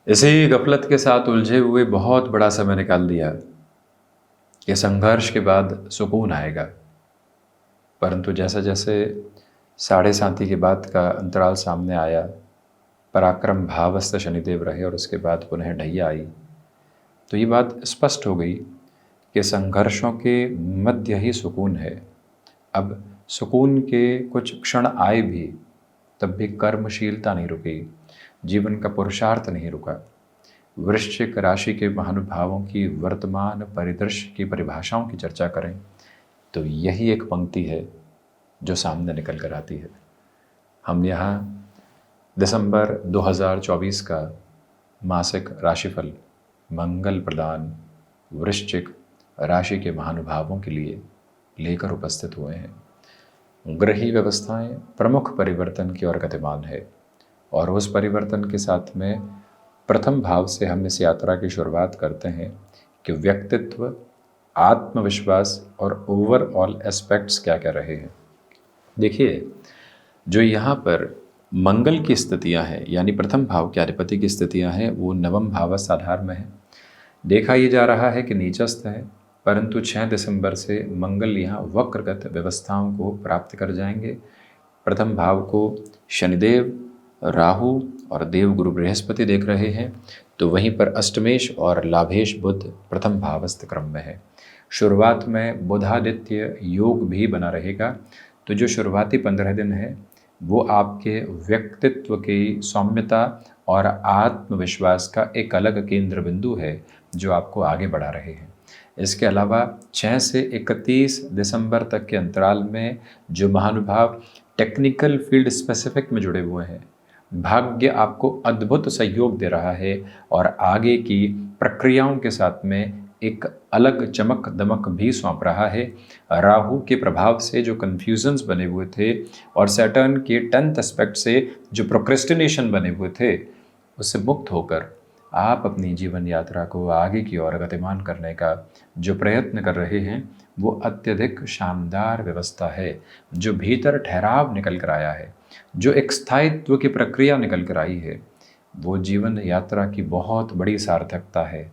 इसी गफलत के साथ उलझे हुए बहुत बड़ा समय निकाल दिया कि संघर्ष के बाद सुकून आएगा, परंतु जैसे जैसे साढ़े साथी के बाद का अंतराल सामने आया, पराक्रम भावस्थ शनिदेव रहे और उसके बाद पुनः ढैया आई, तो ये बात स्पष्ट हो गई कि संघर्षों के मध्य ही सुकून है। अब सुकून के कुछ क्षण आए भी, तब भी कर्मशीलता नहीं रुकी, जीवन का पुरुषार्थ नहीं रुका। वृश्चिक राशि के महानुभावों की वर्तमान परिदृश्य की परिभाषाओं की चर्चा करें तो यही एक पंक्ति है जो सामने निकल कर आती है। हम यहाँ दिसंबर 2024 का मासिक राशिफल मंगल प्रदान वृश्चिक राशि के महानुभावों के लिए लेकर उपस्थित हुए हैं। ग्रही व्यवस्थाएं प्रमुख परिवर्तन की ओर गतिमान है और उस परिवर्तन के साथ में प्रथम भाव से हम इस यात्रा की शुरुआत करते हैं कि व्यक्तित्व, आत्मविश्वास और ओवरऑल एस्पेक्ट्स क्या क्या रहे हैं। देखिए, जो यहाँ पर मंगल की स्थितियाँ हैं, यानी प्रथम भाव के अधिपति की स्थितियाँ हैं, वो नवम भावस्थ आधार में है। देखा ये जा रहा है कि नीचस्थ है, परंतु 6 दिसंबर से मंगल यहाँ वक्रगत व्यवस्थाओं को प्राप्त कर जाएंगे। प्रथम भाव को शनिदेव, राहु और देवगुरु बृहस्पति देख रहे हैं, तो वहीं पर अष्टमेश और लाभेश बुध प्रथम भावस्थ क्रम में है। शुरुआत में बुधादित्य योग भी बना रहेगा, तो जो शुरुआती 15 दिन है वो आपके व्यक्तित्व की सौम्यता और आत्मविश्वास का एक अलग केंद्र बिंदु है जो आपको आगे बढ़ा रहे हैं। इसके अलावा 6 से 31 दिसंबर तक के अंतराल में जो महानुभाव टेक्निकल फील्ड स्पेसिफिक में जुड़े हुए हैं, भाग्य आपको अद्भुत सहयोग दे रहा है और आगे की प्रक्रियाओं के साथ में एक अलग चमक दमक भी सौंप रहा है। राहु के प्रभाव से जो कन्फ्यूजन्स बने हुए थे और सैटर्न के 10th एस्पेक्ट से जो प्रोक्रेस्टिनेशन बने हुए थे, उससे मुक्त होकर आप अपनी जीवन यात्रा को आगे की ओर गतिमान करने का जो प्रयत्न कर रहे हैं, वो अत्यधिक शानदार व्यवस्था है। जो भीतर ठहराव निकल कर आया है, जो एक स्थायित्व की प्रक्रिया निकल कर आई है, वो जीवन यात्रा की बहुत बड़ी सार्थकता है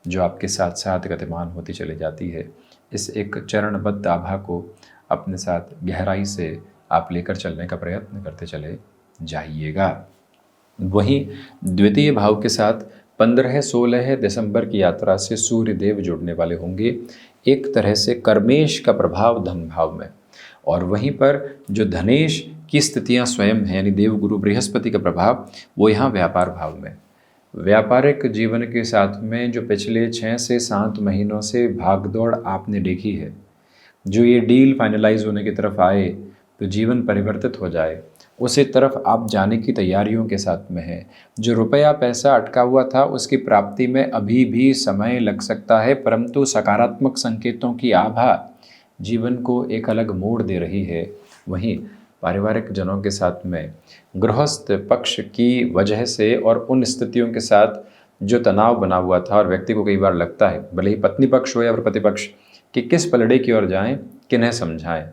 जो आपके साथ साथ गतिमान होती चली जाती है। इस एक चरणबद्ध आभा को अपने साथ गहराई से आप लेकर चलने का प्रयत्न करते चले जाइएगा। वहीं द्वितीय भाव के साथ 15-16 दिसंबर की यात्रा से सूर्य देव जुड़ने वाले होंगे, एक तरह से कर्मेश का प्रभाव धन भाव में, और वहीं पर जो धनेश की स्थितियां स्वयं हैं, यानी देवगुरु बृहस्पति का प्रभाव, वो यहाँ व्यापार भाव में। व्यापारिक जीवन के साथ में जो पिछले 6 से 7 महीनों से भागदौड़ आपने देखी है, जो ये डील फाइनलाइज होने की तरफ आए तो जीवन परिवर्तित हो जाए, उसी तरफ आप जाने की तैयारियों के साथ में है। जो रुपया पैसा अटका हुआ था उसकी प्राप्ति में अभी भी समय लग सकता है, परंतु सकारात्मक संकेतों की आभा जीवन को एक अलग मोड़ दे रही है। वहीं पारिवारिक जनों के साथ में गृहस्थ पक्ष की वजह से और उन स्थितियों के साथ जो तनाव बना हुआ था, और व्यक्ति को कई बार लगता है, भले ही पत्नी पक्ष हो या फिर पति पक्ष, कि किस पलड़े की ओर जाएं, किन्हें समझाएं।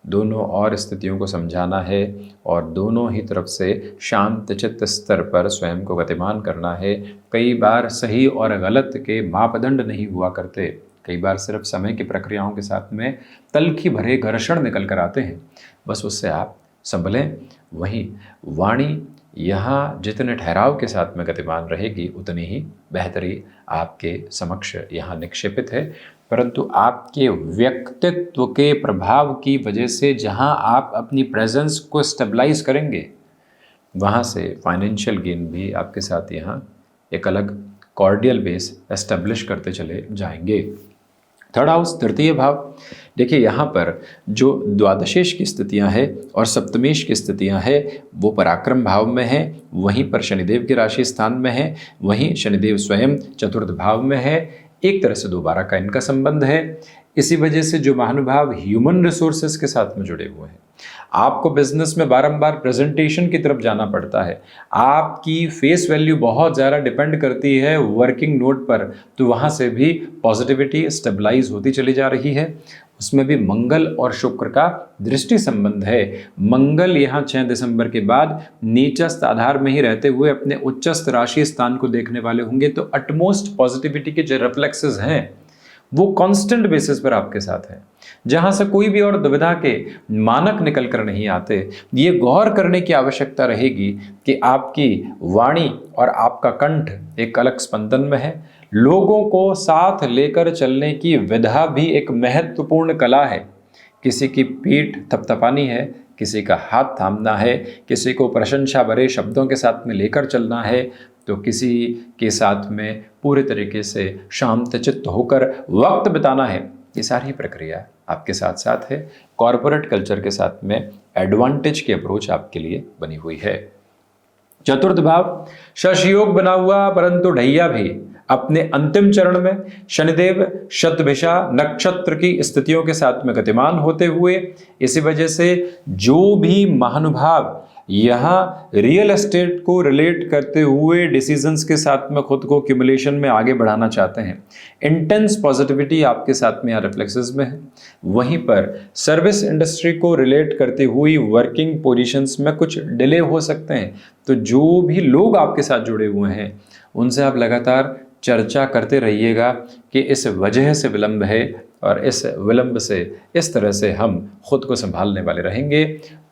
दोनों और स्थितियों को समझाना है और दोनों ही तरफ से शांत चित्त स्तर पर स्वयं को गतिमान करना है। कई बार सही और गलत के मापदंड नहीं हुआ करते, कई बार सिर्फ समय की प्रक्रियाओं के साथ में तल्खी भरे घर्षण निकल कर आते हैं, बस उससे आप संभलें। वहीं वाणी यहाँ जितने ठहराव के साथ में गतिमान रहेगी, उतनी ही बेहतरी आपके समक्ष यहाँ निक्षेपित है। परंतु आपके व्यक्तित्व के प्रभाव की वजह से जहाँ आप अपनी प्रेजेंस को स्टेबलाइज करेंगे, वहाँ से फाइनेंशियल गेन भी आपके साथ यहाँ एक अलग कॉर्डियल बेस एस्टेब्लिश करते चले जाएंगे। थर्ड हाउस, तृतीय भाव, देखिए यहाँ पर जो द्वादशेश की स्थितियाँ हैं और सप्तमेश की स्थितियाँ हैं वो पराक्रम भाव में है, वहीं पर शनिदेव की राशि स्थान में है, वहीं शनिदेव स्वयं चतुर्थ भाव में है। एक तरह से दोबारा का इनका संबंध है। इसी वजह से जो महानुभाव ह्यूमन रिसोर्सेज के साथ में जुड़े हुए हैं, आपको बिजनेस में बारंबार प्रेजेंटेशन की तरफ जाना पड़ता है, आपकी फेस वैल्यू बहुत ज़्यादा डिपेंड करती है वर्किंग नोट पर, तो वहाँ से भी पॉजिटिविटी स्टेबलाइज होती चली जा रही है। उसमें भी मंगल और शुक्र का दृष्टि संबंध है। मंगल यहाँ 6 दिसंबर के बाद नीचस्थ आधार में ही रहते हुए अपने उच्चस्थ राशि स्थान को देखने वाले होंगे, तो अटमोस्ट पॉजिटिविटी के जो रिफ्लेक्सेस हैं वो कांस्टेंट बेसिस पर आपके साथ है, जहां से कोई भी और दुविधा के मानक निकल कर नहीं आते। ये गौर करने की आवश्यकता रहेगी कि आपकी वाणी और आपका कंठ एक अलग स्पंदन में है। लोगों को साथ लेकर चलने की विधा भी एक महत्वपूर्ण कला है। किसी की पीठ थपथपानी है, किसी का हाथ थामना है, किसी को प्रशंसा भरे शब्दों के साथ में लेकर चलना है, तो किसी के साथ में पूरे तरीके से शांत चित्त होकर वक्त बिताना है। ये सारी प्रक्रिया आपके साथ साथ है। कॉरपोरेट कल्चर के साथ में एडवांटेज की अप्रोच आपके लिए बनी हुई है। चतुर्थ भाव शश योग बना हुआ परंतु ढैया भी अपने अंतिम चरण में शनिदेव शतभिषा नक्षत्र की स्थितियों के साथ में गतिमान होते हुए, इसी वजह से जो भी महानुभाव यहाँ रियल एस्टेट को रिलेट करते हुए डिसीजंस के साथ में खुद को क्यूमुलेशन में आगे बढ़ाना चाहते हैं, इंटेंस पॉजिटिविटी आपके साथ में यहाँ रिफ्लेक्सेस में है। वहीं पर सर्विस इंडस्ट्री को रिलेट करती हुई वर्किंग पोजीशंस में कुछ डिले हो सकते हैं, तो जो भी लोग आपके साथ जुड़े हुए हैं उनसे आप लगातार चर्चा करते रहिएगा कि इस वजह से विलंब है और इस विलंब से इस तरह से हम खुद को संभालने वाले रहेंगे।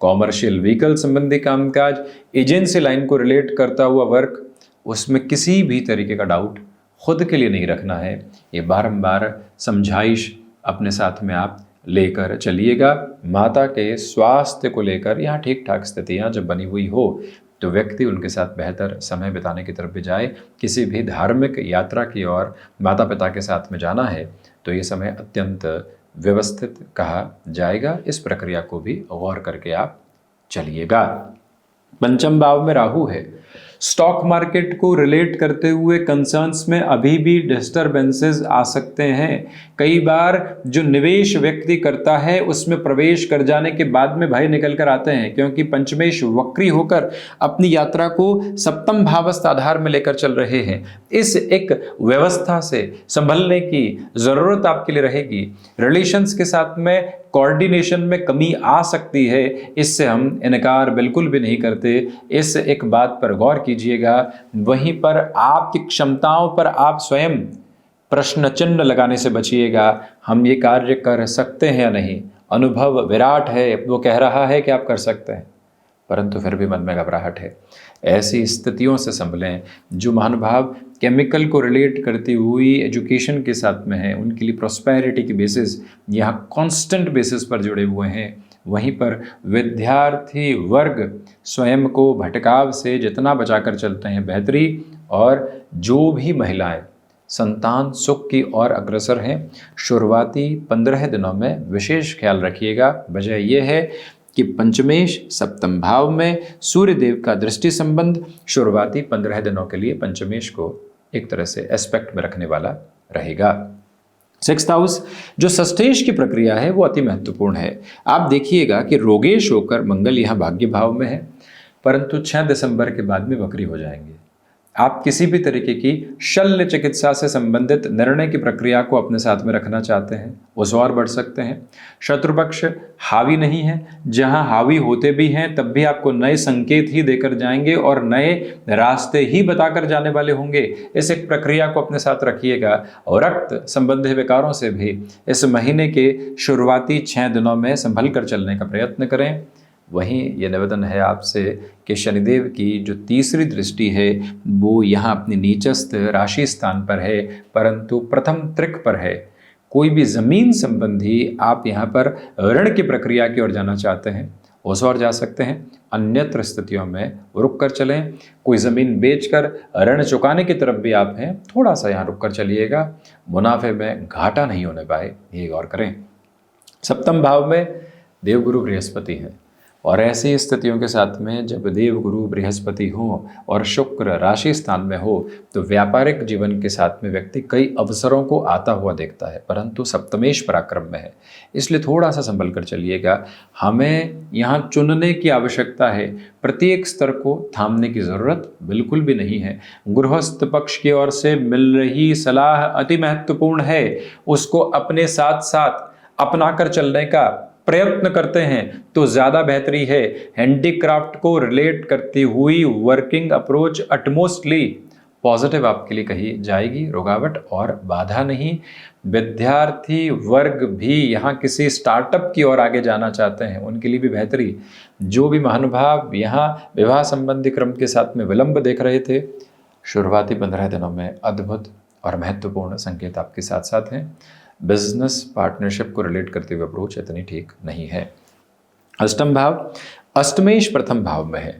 कॉमर्शियल व्हीकल संबंधी कामकाज, एजेंसी लाइन को रिलेट करता हुआ वर्क, उसमें किसी भी तरीके का डाउट खुद के लिए नहीं रखना है। ये बारंबार समझाइश अपने साथ में आप लेकर चलिएगा। माता के स्वास्थ्य को लेकर यहाँ ठीक ठाक स्थितियाँ जब बनी हुई हो तो व्यक्ति उनके साथ बेहतर समय बिताने की तरफ भी जाए। किसी भी धार्मिक यात्रा की ओर माता पिता के साथ में जाना है तो ये समय अत्यंत व्यवस्थित कहा जाएगा। इस प्रक्रिया को भी गौर करके आप चलिएगा। पंचम भाव में राहु है। स्टॉक मार्केट को रिलेट करते हुए कंसर्न्स में अभी भी डिस्टर्बेंसेस आ सकते हैं। कई बार जो निवेश व्यक्ति करता है उसमें प्रवेश कर जाने के बाद में भय निकल कर आते हैं, क्योंकि पंचमेश वक्री होकर अपनी यात्रा को सप्तम भावस्थ आधार में लेकर चल रहे हैं। इस एक व्यवस्था से संभलने की जरूरत आपके लिए रहेगी। रिलेशंस के साथ में कोऑर्डिनेशन में कमी आ सकती है, इससे हम इनकार बिल्कुल भी नहीं करते। इस एक बात पर गौर कीजिएगा। वहीं पर आपकी क्षमताओं पर आप स्वयं प्रश्न चिन्ह लगाने से बचिएगा। हम ये कार्य कर सकते हैं या नहीं। अनुभव विराट है, वो कह रहा है कि आप कर सकते हैं, परंतु फिर भी मन में घबराहट है। ऐसी स्थितियों से संभलें। जो महानुभाव केमिकल को रिलेट करती हुई एजुकेशन के साथ में है, उनके लिए प्रॉस्पेरिटी की बेसिस यहाँ कांस्टेंट बेसिस पर जुड़े हुए हैं। वहीं पर विद्यार्थी वर्ग स्वयं को भटकाव से जितना बचाकर चलते हैं बेहतरी। और जो भी महिलाएं संतान सुख की ओर अग्रसर हैं, शुरुआती 15 दिनों में विशेष ख्याल रखिएगा। वजह यह है कि पंचमेश सप्तम भाव में सूर्य देव का दृष्टि संबंध शुरुआती 15 दिनों के लिए पंचमेश को एक तरह से एस्पेक्ट में रखने वाला रहेगा। 6th हाउस जो षष्ठेश की प्रक्रिया है वो अति महत्वपूर्ण है। आप देखिएगा कि रोगेश होकर मंगल यहाँ भाग्य भाव में है, परंतु 6 दिसंबर के बाद में वक्री हो जाएंगे। आप किसी भी तरीके की शल्य चिकित्सा से संबंधित निर्णय की प्रक्रिया को अपने साथ में रखना चाहते हैं, उस और बढ़ सकते हैं। शत्रुपक्ष हावी नहीं है, जहां हावी होते भी हैं तब भी आपको नए संकेत ही देकर जाएंगे और नए रास्ते ही बताकर जाने वाले होंगे। इस एक प्रक्रिया को अपने साथ रखिएगा। और रक्त संबंधी विकारों से भी इस महीने के शुरुआती 6 दिनों में संभल कर चलने का प्रयत्न करें। वहीं ये निवेदन है आपसे कि शनिदेव की जो तीसरी दृष्टि है वो यहाँ अपनी नीचस्थ राशि स्थान पर है, परंतु प्रथम त्रिक पर है। कोई भी ज़मीन संबंधी आप यहाँ पर ऋण की प्रक्रिया की ओर जाना चाहते हैं, उस ओर जा सकते हैं। अन्यत्र स्थितियों में रुक कर चलें। कोई ज़मीन बेचकर ऋण चुकाने की तरफ भी आप हैं, थोड़ा सा यहाँ रुक कर चलिएगा। मुनाफे में घाटा नहीं होने पाए, ये गौर करें। सप्तम भाव में देवगुरु बृहस्पति हैं। और ऐसी स्थितियों के साथ में जब देवगुरु बृहस्पति हो और शुक्र राशि स्थान में हो तो व्यापारिक जीवन के साथ में व्यक्ति कई अवसरों को आता हुआ देखता है, परंतु सप्तमेश पराक्रम में है, इसलिए थोड़ा सा संभल कर चलिएगा। हमें यहाँ चुनने की आवश्यकता है, प्रत्येक स्तर को थामने की ज़रूरत बिल्कुल भी नहीं है। गृहस्थ पक्ष की ओर से मिल रही सलाह अति महत्वपूर्ण है, उसको अपने साथ साथ अपनाकर चलने का प्रयत्न करते हैं तो ज़्यादा बेहतरी है। हैंडीक्राफ्ट को रिलेट करती हुई वर्किंग अप्रोच अटमोस्टली पॉजिटिव आपके लिए कही जाएगी, रुकावट और बाधा नहीं। विद्यार्थी वर्ग भी यहाँ किसी स्टार्टअप की ओर आगे जाना चाहते हैं, उनके लिए भी बेहतरी। जो भी महानुभाव यहाँ विवाह संबंधी क्रम के साथ में विलंब देख रहे थे, शुरुआती 15 दिनों में अद्भुत और महत्वपूर्ण संकेत आपके साथ साथ हैं। बिजनेस पार्टनरशिप को रिलेट करते हुए अप्रोच इतनी ठीक नहीं है। अष्टम भाव, अष्टमेश प्रथम भाव में है,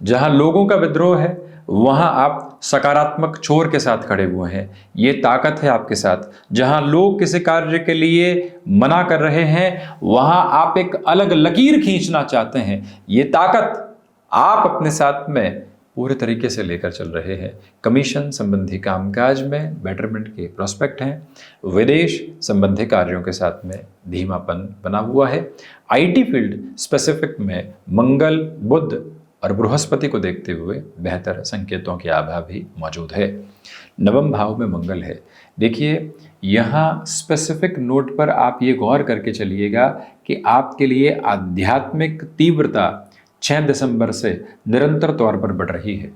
जहां लोगों का विद्रोह है वहां आप सकारात्मक छोर के साथ खड़े हुए हैं। ये ताकत है आपके साथ। जहां लोग किसी कार्य के लिए मना कर रहे हैं वहां आप एक अलग लकीर खींचना चाहते हैं। ये ताकत आप अपने साथ में पूरे तरीके से लेकर चल रहे हैं। कमीशन संबंधी कामकाज में बेटरमेंट के प्रोस्पेक्ट हैं। विदेश संबंधी कार्यों के साथ में धीमापन बना हुआ है। आईटी फील्ड स्पेसिफिक में मंगल, बुध और बृहस्पति को देखते हुए बेहतर संकेतों की आभा भी मौजूद है। नवम भाव में मंगल है। देखिए, यहाँ स्पेसिफिक नोट पर आप ये गौर करके चलिएगा कि आपके लिए आध्यात्मिक तीव्रता 6 दिसंबर से निरंतर तौर पर बढ़ रही है।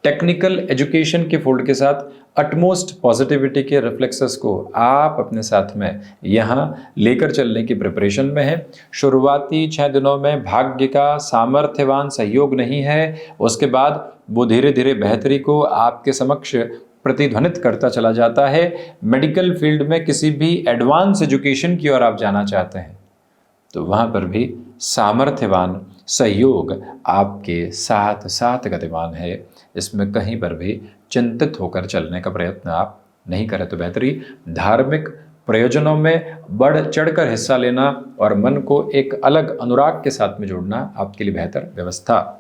टेक्निकल एजुकेशन के फोल्ड के साथ अटमोस्ट पॉजिटिविटी के रिफ्लेक्सेस को आप अपने साथ में यहाँ लेकर चलने की प्रिपरेशन में है। शुरुआती 6 दिनों में भाग्य का सामर्थ्यवान सहयोग नहीं है, उसके बाद वो धीरे धीरे बेहतरी को आपके समक्ष प्रतिध्वनित करता चला जाता है। मेडिकल फील्ड में किसी भी एडवांस एजुकेशन की ओर आप जाना चाहते हैं तो वहाँ पर भी सामर्थ्यवान सहयोग आपके साथ साथ गतिमान है। इसमें कहीं पर भी चिंतित होकर चलने का प्रयत्न आप नहीं करें तो बेहतरी। धार्मिक प्रयोजनों में बढ़ चढ़कर हिस्सा लेना और मन को एक अलग अनुराग के साथ में जोड़ना आपके लिए बेहतर व्यवस्था।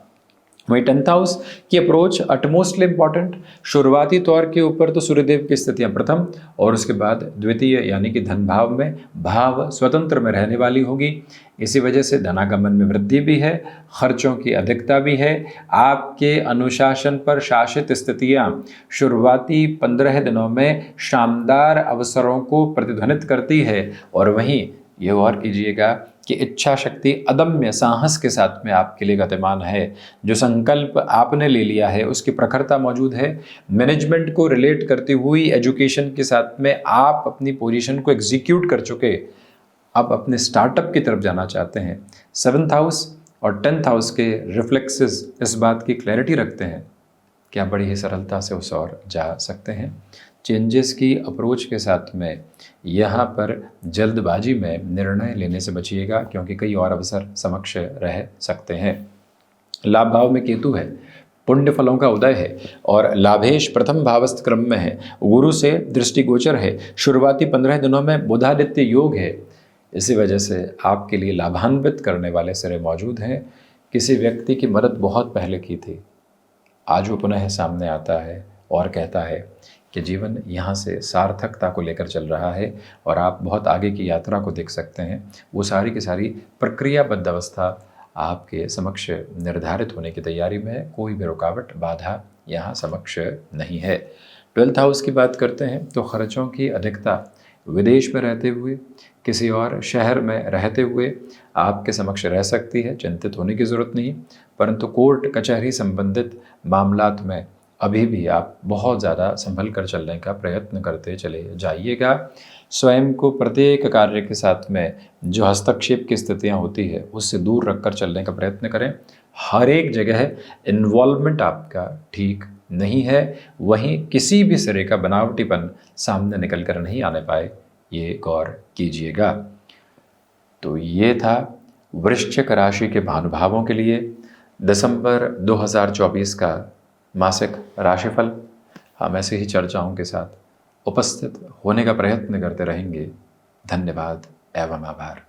वहीं 10th हाउस की अप्रोच अटमोस्टली इंपॉर्टेंट। शुरुआती तौर के ऊपर तो सूर्यदेव की स्थितियां प्रथम और उसके बाद द्वितीय यानी कि धन भाव में भाव स्वतंत्र में रहने वाली होगी। इसी वजह से धनागमन में वृद्धि भी है, खर्चों की अधिकता भी है। आपके अनुशासन पर शासित स्थितियां शुरुआती 15 दिनों में शानदार अवसरों को प्रतिध्वनित करती है। और वहीं ये गौर कीजिएगा कि इच्छा शक्ति अदम्य साहस के साथ में आपके लिए गतिमान है। जो संकल्प आपने ले लिया है उसकी प्रखरता मौजूद है। मैनेजमेंट को रिलेट करती हुई एजुकेशन के साथ में आप अपनी पोजीशन को एग्जीक्यूट कर चुके, अब अपने स्टार्टअप की तरफ जाना चाहते हैं। 7th हाउस और 10th हाउस के रिफ्लेक्सेस इस बात की क्लैरिटी रखते हैं कि आप बड़ी ही सरलता से उस ओर जा सकते हैं। चेंजेस की अप्रोच के साथ में यहाँ पर जल्दबाजी में निर्णय लेने से बचिएगा, क्योंकि कई और अवसर समक्ष रह सकते हैं। लाभ भाव में केतु है, पुण्य फलों का उदय है और लाभेश प्रथम भावस्थ क्रम में है। गुरु से दृष्टिगोचर है। शुरुआती 15 दिनों में बुधादित्य योग है। इसी वजह से आपके लिए लाभान्वित करने वाले सिरे मौजूद हैं। किसी व्यक्ति की मदद बहुत पहले की थी, आज वो पुनः सामने आता है और कहता है कि जीवन यहाँ से सार्थकता को लेकर चल रहा है और आप बहुत आगे की यात्रा को देख सकते हैं। वो सारी की सारी प्रक्रियाबद्ध अवस्था आपके समक्ष निर्धारित होने की तैयारी में है। कोई भी रुकावट बाधा यहाँ समक्ष नहीं है। 12th हाउस की बात करते हैं तो खर्चों की अधिकता विदेश में रहते हुए, किसी और शहर में रहते हुए आपके समक्ष रह सकती है। चिंतित होने की ज़रूरत नहीं, परंतु कोर्ट कचहरी संबंधित मामलात में अभी भी आप बहुत ज़्यादा संभल कर चलने का प्रयत्न करते चले जाइएगा। स्वयं को प्रत्येक कार्य के साथ में जो हस्तक्षेप की स्थितियां होती है उससे दूर रखकर चलने का प्रयत्न करें। हर एक जगह इन्वॉल्वमेंट आपका ठीक नहीं है, वहीं किसी भी सिरे का बनावटीपन सामने निकल कर नहीं आने पाए, ये गौर कीजिएगा। तो ये था वृश्चिक राशि के भानुभावों के लिए दिसंबर 2024 का मासिक राशिफल। हम ऐसे ही चर्चाओं के साथ उपस्थित होने का प्रयत्न करते रहेंगे। धन्यवाद एवं आभार।